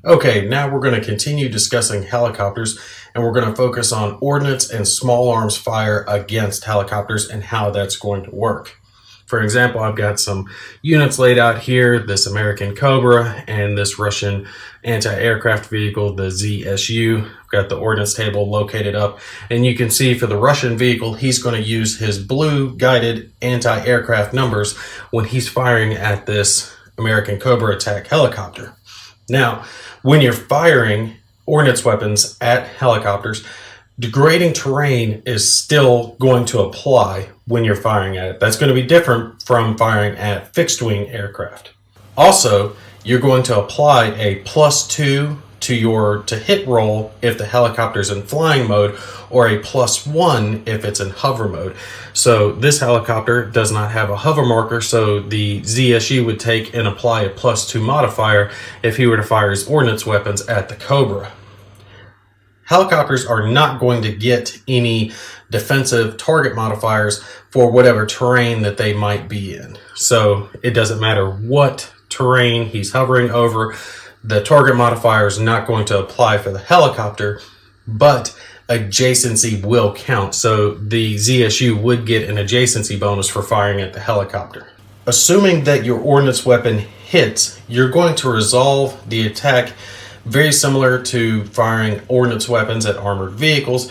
Okay, now we're going to continue discussing helicopters, and we're going to focus on ordnance and small arms fire against helicopters and how that's going to work. For example, I've got some units laid out here, this American Cobra and this Russian anti-aircraft vehicle, the ZSU. I've got the ordnance table located up, and you can see for the Russian vehicle, he's going to use his blue guided anti-aircraft numbers when he's firing at this American Cobra attack helicopter. Now, when you're firing ordnance weapons at helicopters, degrading terrain is still going to apply when you're firing at it. That's going to be different from firing at fixed wing aircraft. Also, you're going to apply a +2 to your hit roll if the helicopter's in flying mode, or a +1 if it's in hover mode. So this helicopter does not have a hover marker, so the ZSU would take and apply a +2 modifier if he were to fire his ordnance weapons at the Cobra. Helicopters are not going to get any defensive target modifiers for whatever terrain that they might be in. So it doesn't matter what terrain he's hovering over, the target modifier is not going to apply for the helicopter, but adjacency will count. So the ZSU would get an adjacency bonus for firing at the helicopter. Assuming that your ordnance weapon hits, you're going to resolve the attack very similar to firing ordnance weapons at armored vehicles,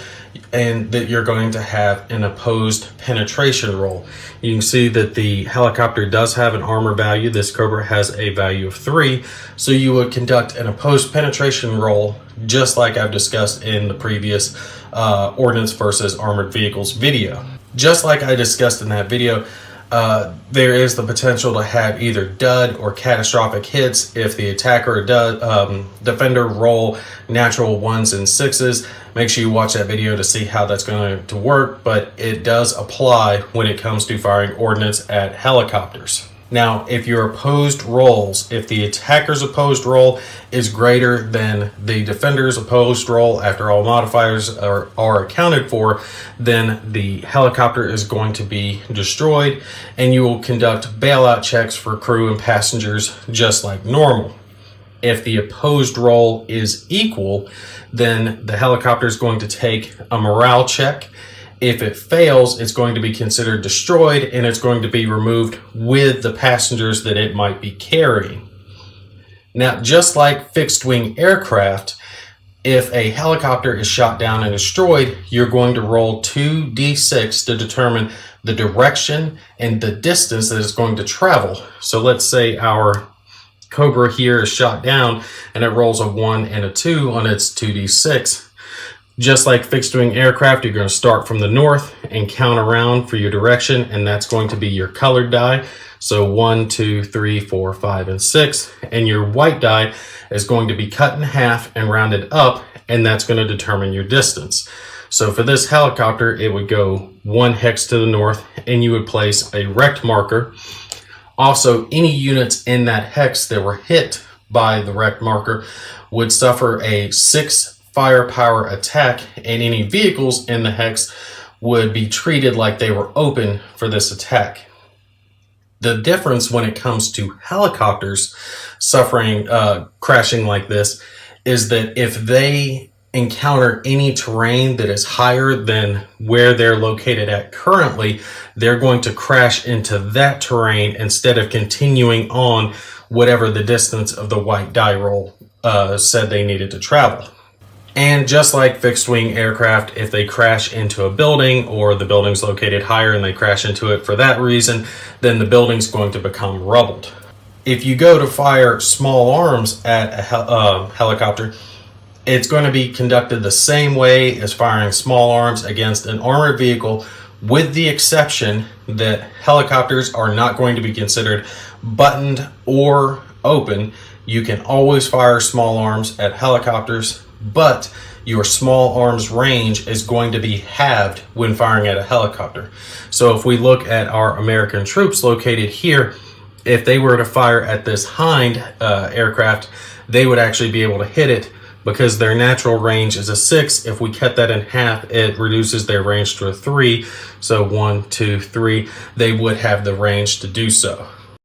and that you're going to have an opposed penetration roll. You can see that the helicopter does have an armor value. This Cobra has a value of 3, so you would conduct an opposed penetration roll just like I've discussed in the previous ordnance versus armored vehicles video. Just like I discussed in that video, there is the potential to have either dud or catastrophic hits if the attacker or defender roll natural 1s and 6s. Make sure you watch that video to see how that's going to work, but it does apply when it comes to firing ordnance at helicopters. Now, if your opposed rolls, if the attacker's opposed roll is greater than the defender's opposed roll after all modifiers are accounted for, then the helicopter is going to be destroyed, and you will conduct bailout checks for crew and passengers just like normal. If the opposed roll is equal, then the helicopter is going to take a morale check. If it fails, it's going to be considered destroyed, and it's going to be removed with the passengers that it might be carrying. Now, just like fixed wing aircraft, if a helicopter is shot down and destroyed, you're going to roll 2d6 to determine the direction and the distance that it's going to travel. So let's say our Cobra here is shot down and it rolls a 1 and a 2 on its 2d6. Just like fixed wing aircraft, you're going to start from the north and count around for your direction, and that's going to be your colored die. So 1, 2, 3, 4, 5, and 6. And your white die is going to be cut in half and rounded up, and that's going to determine your distance. So for this helicopter, it would go 1 hex to the north, and you would place a rect marker. Also, any units in that hex that were hit by the rect marker would suffer a 6 firepower attack, and any vehicles in the hex would be treated like they were open for this attack. The difference when it comes to helicopters suffering crashing like this is that if they encounter any terrain that is higher than where they're located at currently, they're going to crash into that terrain instead of continuing on whatever the distance of the white die roll said they needed to travel. And just like fixed wing aircraft, if they crash into a building or the building's located higher and they crash into it for that reason, then the building's going to become rubbled. If you go to fire small arms at a helicopter, it's going to be conducted the same way as firing small arms against an armored vehicle, with the exception that helicopters are not going to be considered buttoned or open. You can always fire small arms at helicopters, but your small arms range is going to be halved when firing at a helicopter. So if we look at our American troops located here, if they were to fire at this Hind aircraft, they would actually be able to hit it because their natural range is a 6. If we cut that in half, it reduces their range to a 3. So 1, 2, 3, they would have the range to do so.